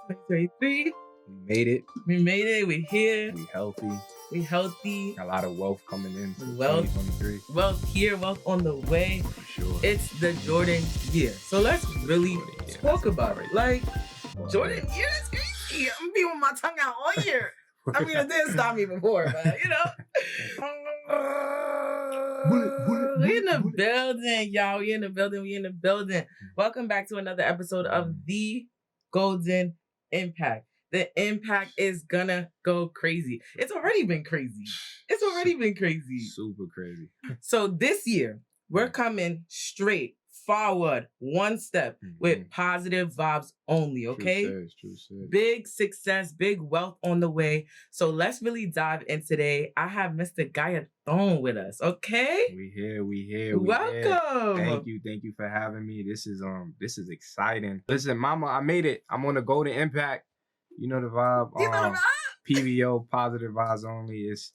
2023. We made it. We made it. We're here. We healthy. We healthy. A lot of wealth coming in. Wealth. 2023. Wealth here. Wealth on the way. For sure. It's the Jordan year. So let's really talk about it. Like, Jordan year is crazy. I'm being with my tongue out all year. I mean, it didn't stop me before, but you know. We in the building, y'all. We in the building. Welcome back to another episode of The Golden Impact. The impact is gonna go crazy. It's already been crazy. Super crazy. So this year, we're coming straight forward, one step with positive vibes only, okay? True says. Big success, big wealth on the way. So let's really dive in today. I have Mr. Gayathon with us, okay? We here. Welcome. Thank you for having me. This is exciting. Listen, mama, I made it. I'm on the Golden Impact. You know the vibe. You know the vibe? PVO, positive vibes only. It's,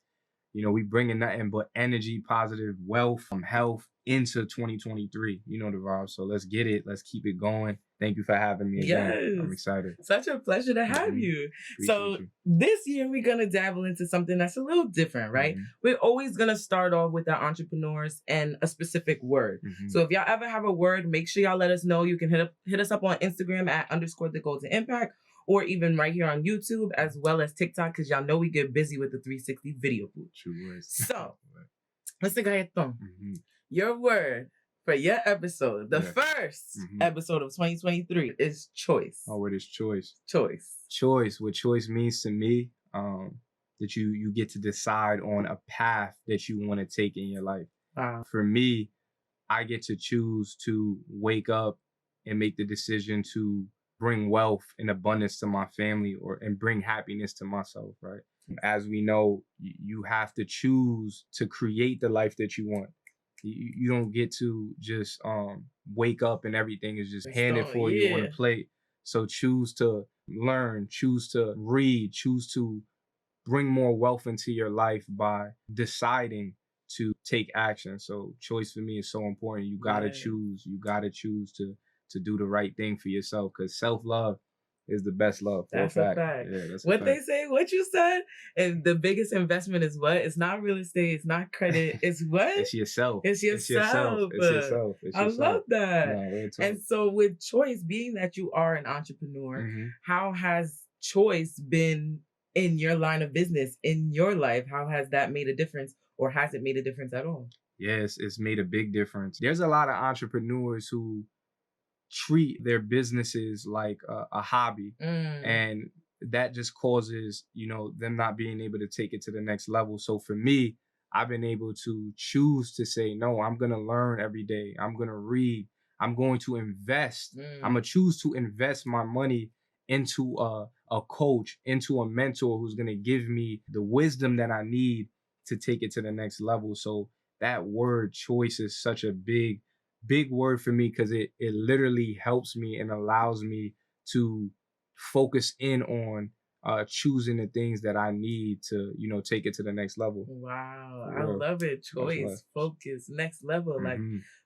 we bringing nothing but energy, positive wealth, health into 2023. You know the vibe. So let's get it. Let's keep it going. Thank you for having me again. Yes. I'm excited. Such a pleasure to have you. So this year we're going to dabble into something that's a little different, right? We're always going to start off with our entrepreneurs and a specific word. So if y'all ever have a word, make sure y'all let us know. You can hit us up on Instagram at _the Golden Impact, or even right here on YouTube, as well as TikTok, because y'all know we get busy with the 360 video booth. True words. So, Mr. Gayathon, your word for your episode, the first episode of 2023, is choice. Oh, it is choice. Choice. What choice means to me, that you get to decide on a path that you want to take in your life. Wow. For me, I get to choose to wake up and make the decision to bring wealth and abundance to my family and bring happiness to myself, right? As we know, you have to choose to create the life that you want. You don't get to just wake up and everything is just handed for you on a plate. So choose to learn, choose to read, choose to bring more wealth into your life by deciding to take action. So choice for me is so important. You gotta choose. You gotta choose to do the right thing for yourself, because self-love is the best love. That's a fact. Yeah, that's what a fact. They say, what you said, and the biggest investment is what? It's not real estate. It's not credit. It's what? It's yourself. It's yourself. I love that. No, and so with choice, being that you are an entrepreneur, how has choice been in your line of business, in your life? How has that made a difference, or has it made a difference at all? Yes, it's made a big difference. There's a lot of entrepreneurs who treat their businesses like a hobby, and that just causes them not being able to take it to the next level. So for me, I've been able to choose to say, no, I'm gonna learn every day. I'm gonna read. I'm going to invest. I'm gonna choose to invest my money into a coach, into a mentor who's gonna give me the wisdom that I need to take it to the next level. So that word choice is such a big word for me, because it literally helps me and allows me to focus in on choosing the things that I need to, take it to the next level. Wow. I love it. Choice, focus, next level. Like,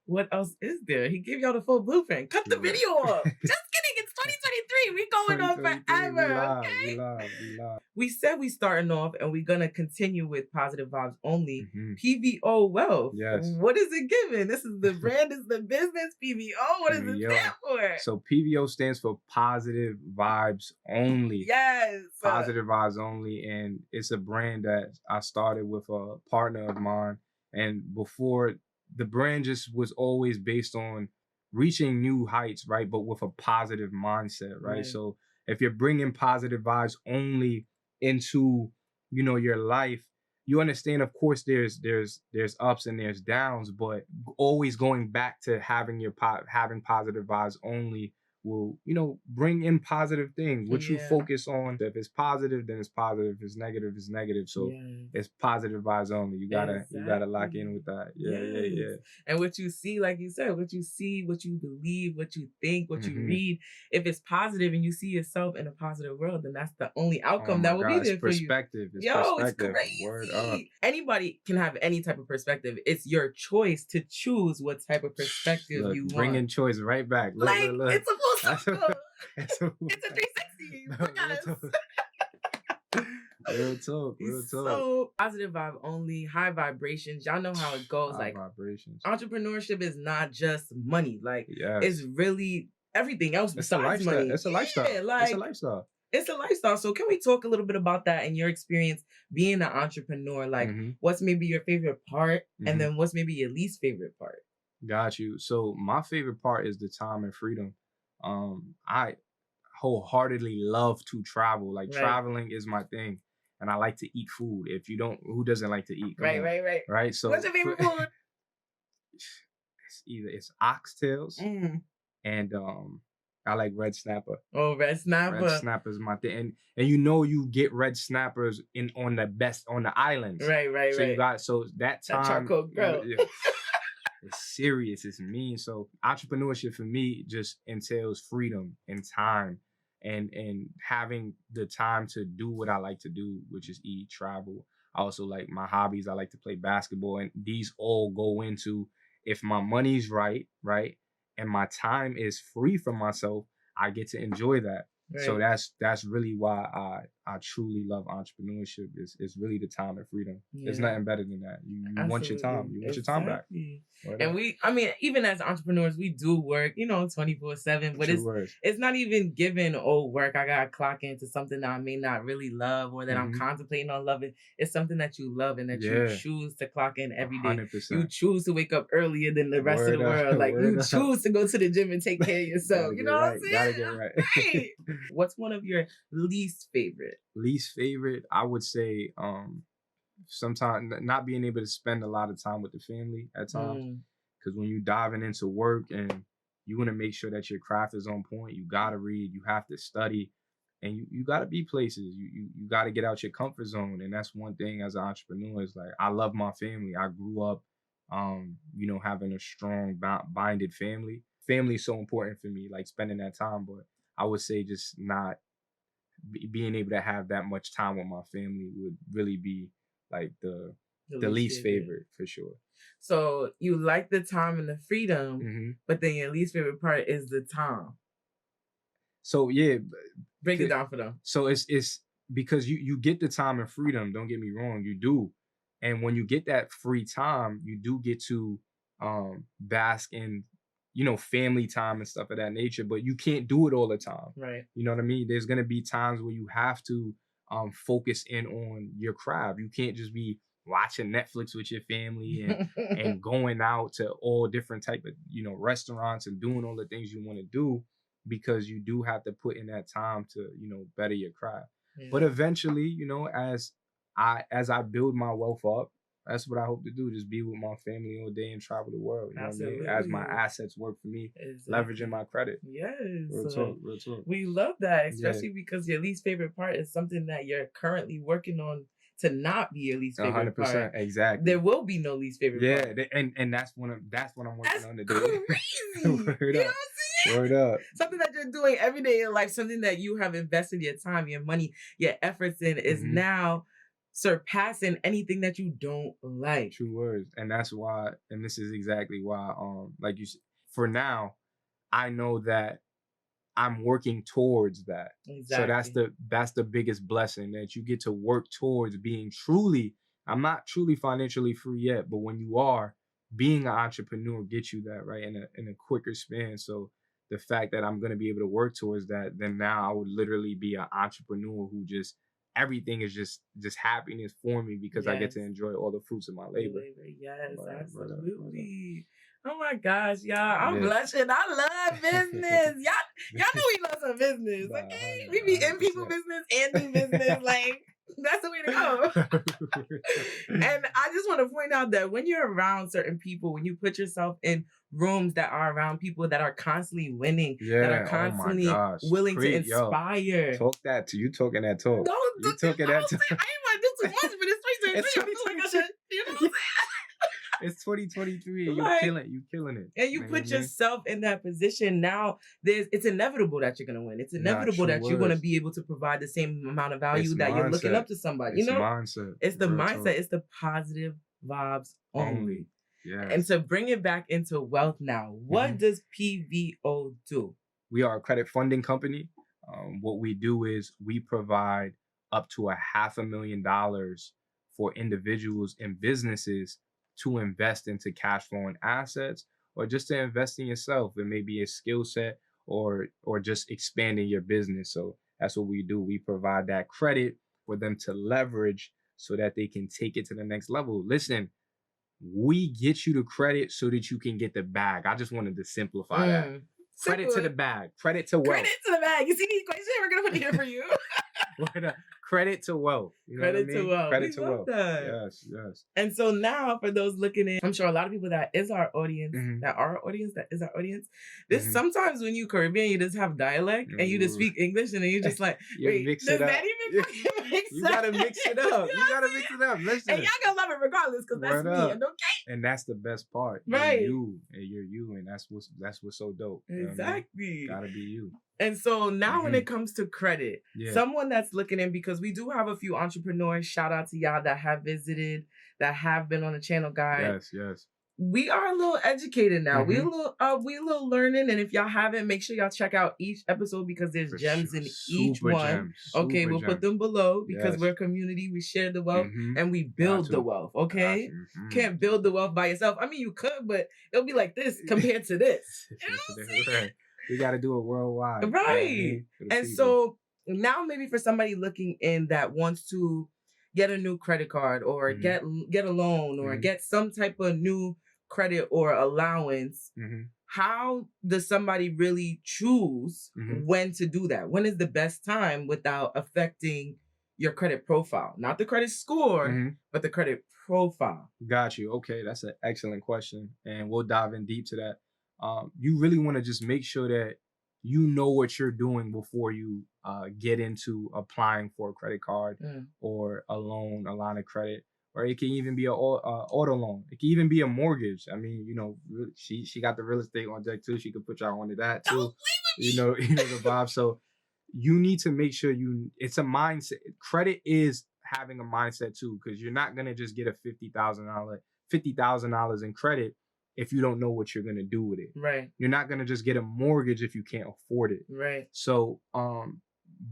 what else is there? He gave y'all the full blueprint. Cut the video off. Just kidding. It's 2023. We going on forever. Okay? We live. We said we starting off and we're going to continue with positive vibes only. PVO Wealth. Yes. What is it giving? This is the brand, is the business. PVO. What does it stand for? So PVO stands for positive vibes only. Yes. Positive vibes only. And it's a brand that I started with a partner of mine. And before, the brand just was always based on reaching new heights, right? But with a positive mindset, right? So if you're bringing positive vibes only into, your life, you understand, of course, there's ups and there's downs, but always going back to having having positive vibes only will, bring in positive things. What you focus on, if it's positive, then it's positive. If it's negative, it's negative. So it's positive vibes only. You gotta lock in with that. Yeah. And what you see, like you said, what you see, what you believe, what you think, what you read, if it's positive and you see yourself in a positive world, then that's the only outcome that will be there for you. It's crazy. Word up. Anybody can have any type of perspective. It's your choice to choose what type of perspective you want. Bringing choice right back. Look. It's a full circle. It's a 360. Real talk. So positive vibe only, high vibrations. Y'all know how it goes. High like vibrations. Entrepreneurship is not just money. Like it's really everything else besides money. It's a lifestyle. It's a lifestyle. It's a lifestyle. So can we talk a little bit about that and your experience being an entrepreneur? Like what's maybe your favorite part and then what's maybe your least favorite part? Got you. So my favorite part is the time and freedom. I wholeheartedly love to travel. Like traveling is my thing. And I like to eat food. If you don't, who doesn't like to eat? Right. So what's your favorite food? It's oxtails and I like red snapper. Oh, red snapper. Red snapper is my thing. And you get red snappers on the islands. Right. You got that time. That charcoal grill. It's serious. It's mean. So entrepreneurship for me just entails freedom and time and having the time to do what I like to do, which is eat, travel. I also like my hobbies. I like to play basketball, and these all go into if my money's right, and my time is free from myself, I get to enjoy that. Right. So that's really why I truly love entrepreneurship. It's really the time and freedom. Yeah. There's nothing better than that. You want your time. You want your time back. And even as entrepreneurs, we do work, 24/7, but it's not even given, work. I gotta clock into something that I may not really love or that I'm contemplating on loving. It's something that you love and that you choose to clock in every day. 100%. You choose to wake up earlier than the rest of the world. Like you choose to go to the gym and take care of yourself. You know what I'm saying? Gotta get right. What's one of your least favorite? Least favorite, I would say, sometimes not being able to spend a lot of time with the family at times. Because when you're diving into work and you want to make sure that your craft is on point, you gotta read, you have to study, and you gotta be places. You gotta get out your comfort zone. And that's one thing as an entrepreneur is like I love my family. I grew up having a strong binded family. Family is so important for me, like spending that time, but I would say just not being able to have that much time with my family would really be like the least favorite for sure. So you like the time and the freedom, but then your least favorite part is the time. So yeah, break it down for them. So it's because you get the time and freedom. Don't get me wrong, you do, and when you get that free time, you do get to bask in family time and stuff of that nature, but you can't do it all the time. Right. You know what I mean? There's going to be times where you have to focus in on your craft. You can't just be watching Netflix with your family and going out to all different type of, restaurants and doing all the things you want to do, because you do have to put in that time to, better your craft. Yeah. But eventually, as I build my wealth up, that's what I hope to do. Just be with my family all day and travel the world. You know what I mean? As my assets work for me, leveraging my credit. Yes. Real talk. We love that, especially because your least favorite part is something that you're currently working on to not be your least favorite 100%, part. Exactly. There will be no least favorite part. Yeah, and that's what I'm working on to do. Crazy. Word up. Word up. Something that you're doing every day in life, something that you have invested your time, your money, your efforts in is now surpassing anything that you don't like. True words. And that's why, and this is exactly why, like you said, for now, I know that I'm working towards that. Exactly. So that's the biggest blessing, that you get to work towards being truly, I'm not truly financially free yet, but when you are, being an entrepreneur gets you that, right? In a quicker span. So the fact that I'm going to be able to work towards that, then now I would literally be an entrepreneur who just, everything is just happiness for me because I get to enjoy all the fruits of my labor. Yes, absolutely. Oh my gosh, y'all. I'm blushing. I love business. Y'all know we love some business. Okay? We be in people business and do business. Like, that's the way to go. And I just want to point out that when you're around certain people, when you put yourself in rooms that are around people that are constantly winning, that are constantly willing to inspire. Talk that to you, talking that talk. No, you talking that talk. I ain't want to do too much, but it's 2023. I feel like I should, you know what I'm saying? It's 2023 and you killing it. And you put yourself in that position. Now it's inevitable that you're gonna win. It's inevitable that you're gonna be able to provide the same amount of value that you're looking up to somebody. It's mindset. It's the mindset. It's the positive vibes only. Yeah. And to bring it back into wealth now, what does PVO do? We are a credit funding company. What we do is we provide up to $500,000 for individuals and businesses to invest into cash flowing assets, or just to invest in yourself. It may be a skill set, or just expanding your business. So that's what we do. We provide that credit for them to leverage so that they can take it to the next level. Listen, we get you the credit so that you can get the bag. I just wanted to simplify that. Credit to the bag. Credit to wealth. Credit to the bag. You see these questions? We're gonna put it here for you. Credit to wealth. You know Credit what I mean? to wealth. Credit We to love wealth. that. Yes, yes. And so now, for those looking in, I'm sure a lot of people that is our audience, this sometimes when you Caribbean, you just have dialect and you just speak English, and then you're just like, wait, mix does it up. that even make sense? You gotta mix it up. You gotta mix it up. Listen. And y'all gonna love it regardless, because that's me. And okay. And that's the best part. Right. You're you, and that's what's so dope. Exactly. You know what I mean? Gotta be you. And so now when it comes to credit, someone that's looking in, because we do have a few entrepreneurs, shout out to y'all that have visited, that have been on the channel guide. Yes. We are a little educated now. We a little learning. And if y'all haven't, make sure y'all check out each episode, because there's gems in each one. Okay, we'll put them below, because we're a community. We share the wealth and we build the wealth. Okay, can't build the wealth by yourself. I mean, you could, but it'll be like this compared to this. Right. We got to do it worldwide. Right. You know, and so now maybe for somebody looking in that wants to get a new credit card, or get a loan, or get some type of new credit or allowance, how does somebody really choose when to do that? When is the best time without affecting your credit profile? Not the credit score, but the credit profile. Got you. Okay, that's an excellent question, and we'll dive in deep to that. You really want to just make sure that you know what you're doing before you get into applying for a credit card or a loan, a line of credit, or it can even be an auto loan. It can even be a mortgage. I mean, you know, she got the real estate on deck too. She could put y'all onto that too. You know the vibe. So you need to make sure it's a mindset. Credit is having a mindset too, because you're not gonna just get a $50,000 in credit if you don't know what you're gonna do with it. Right. You're not gonna just get a mortgage if you can't afford it. Right. So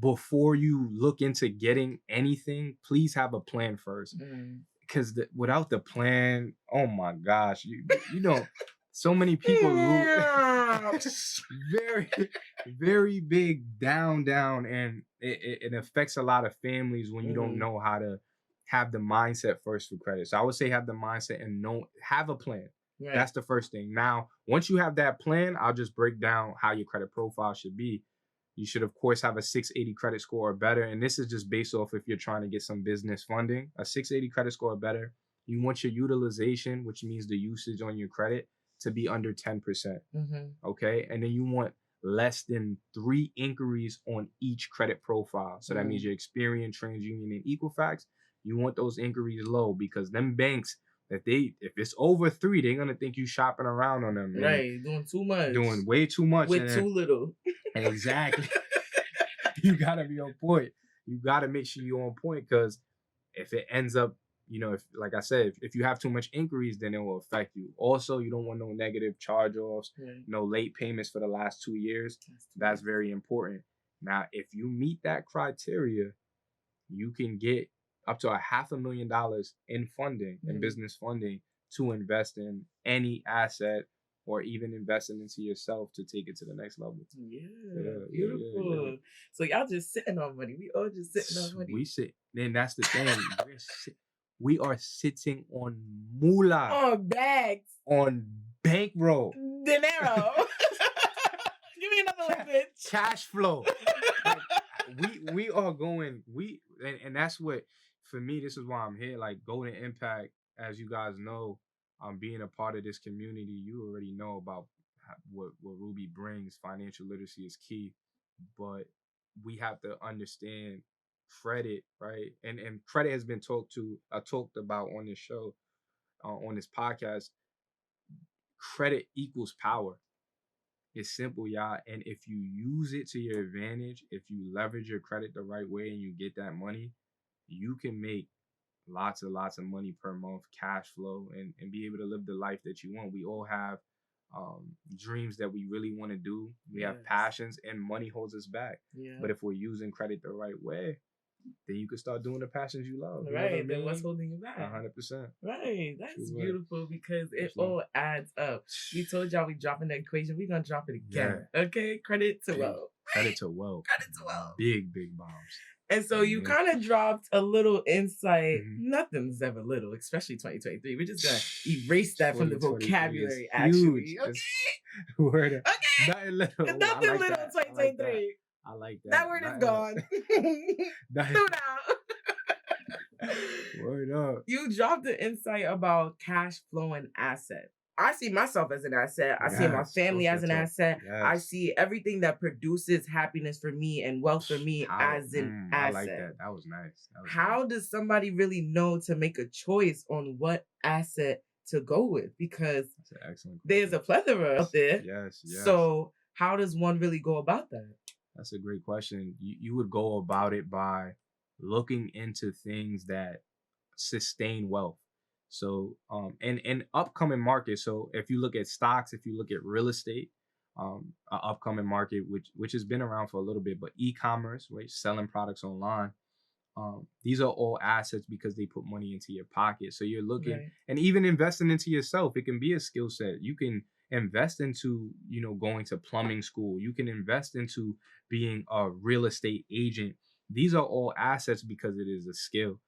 before you look into getting anything, please have a plan first. Because without the plan, oh my gosh, you know, so many people lose very, very big down, and it affects a lot of families when you don't know how to have the mindset first for credit. So I would say have the mindset and have a plan. Right. That's the first thing. Now, once you have that plan, I'll just break down how your credit profile should be. You should, of course, have a 680 credit score or better. And this is just based off if you're trying to get some business funding. A 680 credit score or better. You want your utilization, which means the usage on your credit, to be under 10%. Okay? And then you want less than 3 inquiries on each credit profile. So that means your Experian, TransUnion, and Equifax. You want those inquiries low, because them banks, if it's over 3, they're gonna think you shopping around on them. Right, doing too much. Doing way too much. With too little. Exactly. You gotta be on point. You gotta make sure you're on point, because if it ends up, you know, if, like I said, if you have too much inquiries, then it will affect you. Also, you don't want no negative charge-offs, no late payments for the last 2 years. That's very important. Now, if you meet that criteria, you can get up to $500,000 in funding, in business funding, to invest in any asset, or even investing into yourself to take it to the next level. Beautiful. Yeah. So y'all just sitting on money. We all just sitting on money. We sit. Then that's the thing. We are sitting on moolah. On bags. On bankroll. Dinero. Give me another language. Cash flow. We are going. And that's what, for me, this is why I'm here. Like Golden Impact, as you guys know, being a part of this community, you already know about what Ruby brings. Financial literacy is key, but we have to understand credit, right? And credit has been talked about on this show, on this podcast. Credit equals power. It's simple, y'all. And if you use it to your advantage, if you leverage your credit the right way and you get that money, you can make lots of money per month, cash flow, and be able to live the life that you want. We all have dreams that we really want to do. We have passions, and money holds us back. Yeah. But if we're using credit the right way, then you can start doing the passions you love. You right. Then what's holding you back? 100%. Right. That's beautiful because it all adds up. We told y'all we dropping the equation. We're going to drop it again. Yeah. Okay? Credit to wealth. Credit to wealth. Credit to wealth. Big bombs. And so you kind of dropped a little insight. Nothing's ever little, especially 2023. We're just going to erase that from the vocabulary, actually. Okay? Word up. Okay. Nothing little. Nothing little 2023. I like that. That word is gone. Threw out. Word up. You dropped the insight about cash flow and asset. I see myself as an asset. I see my family as an asset. Yes. I see everything that produces happiness for me and wealth for me as an asset. I like that. That was nice. How does somebody really know to make a choice on what asset to go with? Because that's an excellent question. There's a plethora out there. Yes. So how does one really go about that? That's a great question. You would go about it by looking into things that sustain wealth. So, in upcoming markets. So if you look at stocks, if you look at real estate, an upcoming market, which has been around for a little bit, but e-commerce, right, selling products online, these are all assets because they put money into your pocket. So you're looking, and even investing into yourself, it can be a skill set. You can invest into, going to plumbing school. You can invest into being a real estate agent. These are all assets because it is a skill.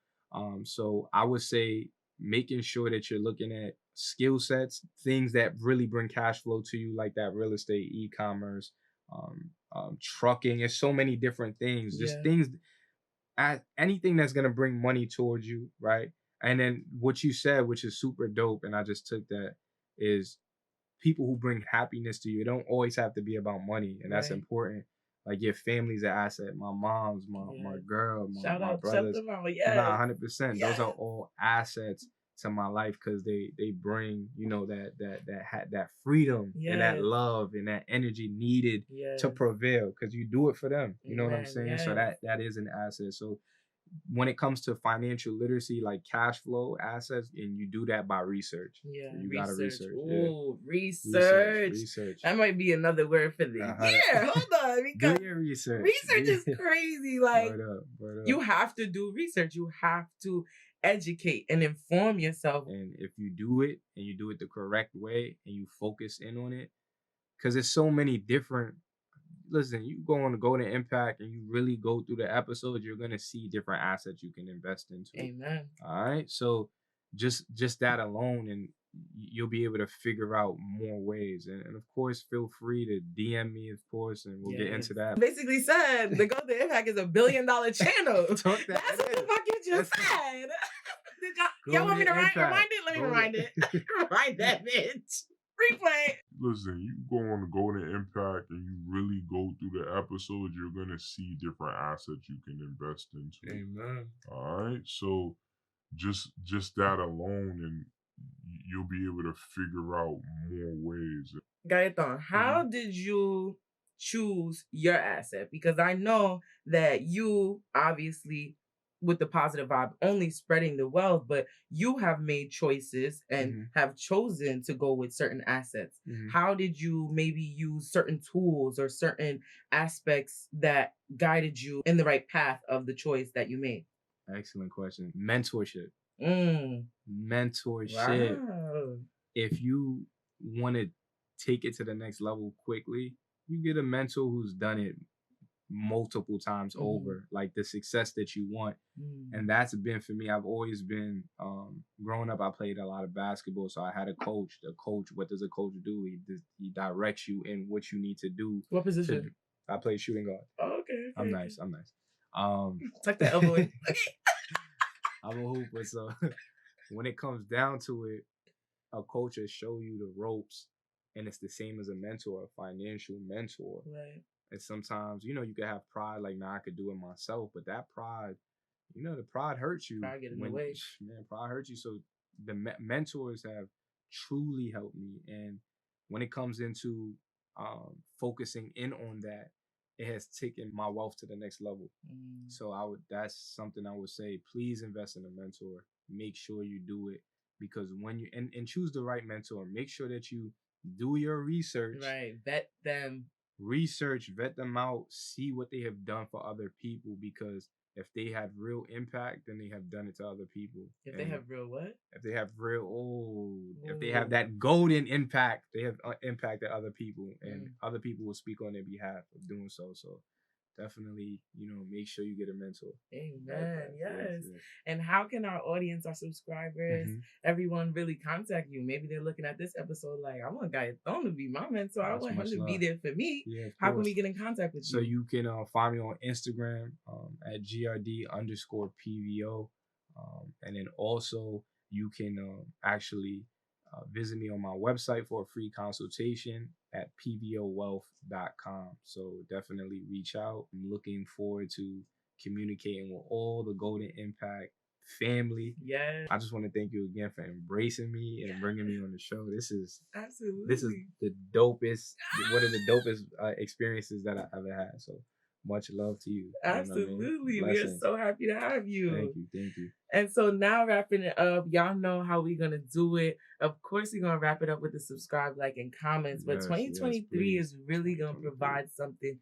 So I would say making sure that you're looking at skill sets, things that really bring cash flow to you, like that real estate, e-commerce, trucking. There's so many different things. Just things, anything that's going to bring money towards you, right? And then what you said, which is super dope, and I just took that, is people who bring happiness to you. It don't always have to be about money, and that's important. Like your family's an asset. My mom's, my girl, my brothers. Nah, 100%. Those are all assets to my life because they bring, that freedom and that love and that energy needed to prevail because you do it for them. You know what I'm saying? So that is an asset. So when it comes to financial literacy, like cash flow assets, and you do that by research. Yeah, you gotta research. Ooh, research. That might be another word for the year. Hold on, because research is crazy. Like, word up. You have to do research. You have to educate and inform yourself. And if you do it and you do it the correct way and you focus in on it, because there's so many different. Listen, you go on to Golden Impact and you really go through the episodes, you're going to see different assets you can invest into. Amen. All right. So just that alone, and you'll be able to figure out more ways. And of course, feel free to DM me, of course, and we'll get into that. Basically said the Golden Impact is $1 billion channel. That's what the fuck you just said. Y'all want me to rewind it? Let me rewind it. Rewind that bitch. Replay. Listen, you go on the Golden Impact and you really go through the episodes, you're going to see different assets you can invest into. Amen. All right. So just that alone, and you'll be able to figure out more ways. Gaetan, how did you choose your asset? Because I know that you obviously, with the positive vibe, only spreading the wealth, but you have made choices and have chosen to go with certain assets. How did you maybe use certain tools or certain aspects that guided you in the right path of the choice that you made? Excellent question. Mentorship. Mentorship. Wow. If you want to take it to the next level quickly, you get a mentor who's done it multiple times over, like the success that you want. And that's been for me. I've always been growing up, I played a lot of basketball, so I had a coach. What does a coach do? He directs you in what you need to do. What position? I played shooting guard. Oh, okay. I'm nice. Tuck that elbow in. I'm a hooper, so when it comes down to it, a coach will show you the ropes, and it's the same as a mentor, a financial mentor. Right. And sometimes, you can have pride, like, I could do it myself. But that pride, the pride hurts you. Pride get in the way. Man, pride hurts you. So the mentors have truly helped me. And when it comes into focusing in on that, it has taken my wealth to the next level. So that's something I would say. Please invest in a mentor. Make sure you do it. Because when you, and choose the right mentor, make sure that you do your research. Right. Vet them. Vet them out, see what they have done for other people, because if they have real impact, then they have done it to other people. If they have real what? If they have if they have that golden impact, they have impacted other people, and other people will speak on their behalf of doing so. So definitely, make sure you get a mentor. Amen. Yes. And how can our audience, our subscribers, everyone really contact you? Maybe they're looking at this episode like, I want Gaetan to be my mentor. I want him to be there for me. Yeah, how can we get in contact with you? So you can find me on Instagram at GRD_PVO. And then also you can actually visit me on my website for a free consultation at PVOWealth.com. So definitely reach out. I'm looking forward to communicating with all the Golden Impact family. Yes. I just want to thank you again for embracing me and bringing me on the show. This is the dopest, one of the dopest experiences that I ever had. So much love to you. Absolutely. You know what I mean? We are so happy to have you. Thank you. And so now wrapping it up, y'all know how we're going to do it. Of course, we're going to wrap it up with the subscribe, like, and comments. But 2023 is really going to provide something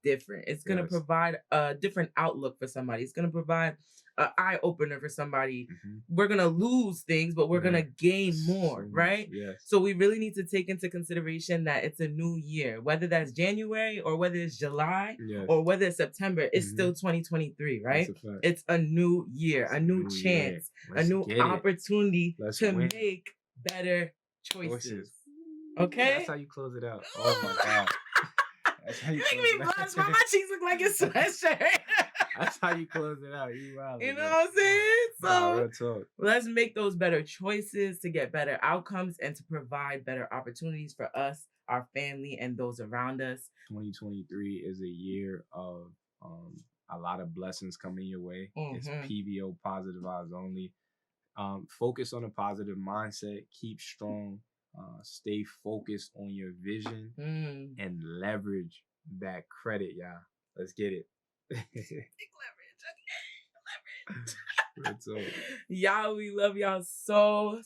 different. It's going to provide a different outlook for somebody. It's going to provide an eye opener for somebody. We're going to lose things, but we're going to gain more, right? Yes. So we really need to take into consideration that it's a new year, whether that's January or whether it's July or whether it's September, it's still 2023, right? It's a new year, a new chance, a new opportunity to make better choices. Okay? That's how you close it out. Oh my God. You make me blush. My cheeks look like a sweatshirt. That's how you close it out. You know what I'm saying? So let's make those better choices to get better outcomes and to provide better opportunities for us, our family, and those around us. 2023 is a year of a lot of blessings coming your way. It's PVO Positive Vibes Only. Focus on a positive mindset. Keep strong. Stay focused on your vision and leverage that credit, y'all. Let's get it. Big leverage. Y'all, we love y'all so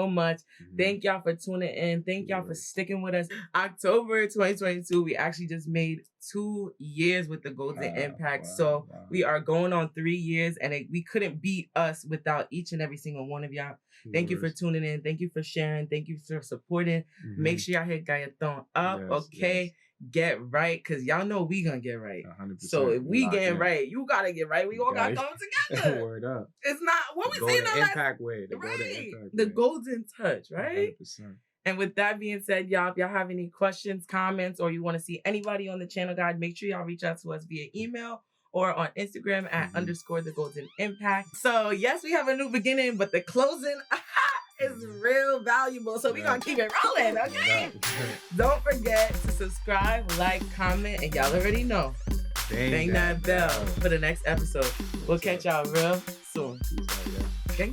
much. Thank y'all for tuning in. Thank y'all for sticking with us. October 2022, we actually just made 2 years with the Golden Impact. So we are going on 3 years, and we couldn't beat us without each and every single one of y'all. Thank you for tuning in. Thank you for sharing. Thank you for supporting. Make sure y'all hit Gaetan up, okay? Yes. Get right, because y'all know we gonna get right. 100%. So if we getting right, you gotta get right. We all gotta come together. Word up. It's not what we say. The Impact way. The golden touch, right? 100%. And with that being said, y'all, if y'all have any questions, comments, or you want to see anybody on the channel, guys, make sure y'all reach out to us via email or on Instagram at _the Golden Impact. So yes, we have a new beginning, but the closing is real valuable. So we're going to keep it rolling, okay? Don't forget to subscribe, like, comment, and y'all already know. Dang that bell for the next episode. We'll catch y'all real soon. Okay?